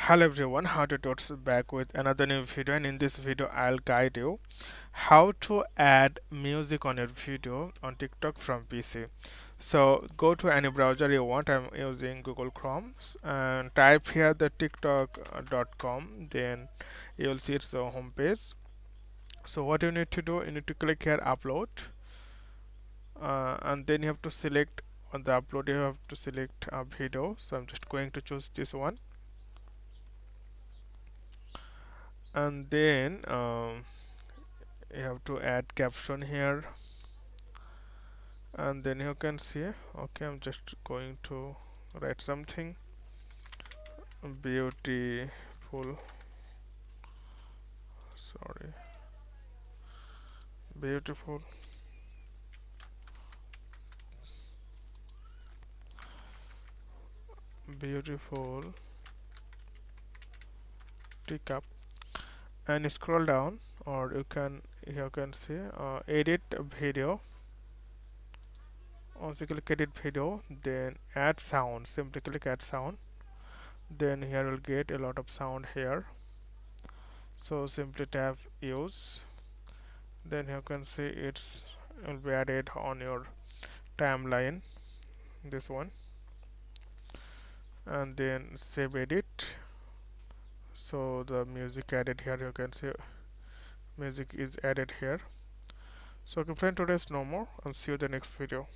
Hello everyone, how to Tuts back with another new video, and in this video I'll guide you how to add music on your video on TikTok from PC. So go to any browser you want. I'm using Google Chrome and type here the tiktok.com, then you'll see it's the home page. So what you need to do, you need to click here upload, and then you have to select on the upload, you have to select a video. So I'm just going to choose this one, and then you have to add caption here, and then you can see, okay, I'm just going to write something beautiful, sorry, beautiful beautiful teacup, and scroll down, or you can see edit video. Once you click edit video, then add sound, simply click add sound, then here you'll get a lot of sound here. So simply tap use, then you can see it's will be added on your timeline, this one, and then save edit. So the music added here, you can see music is added here. So okay friend, today's no more, and see you the next video.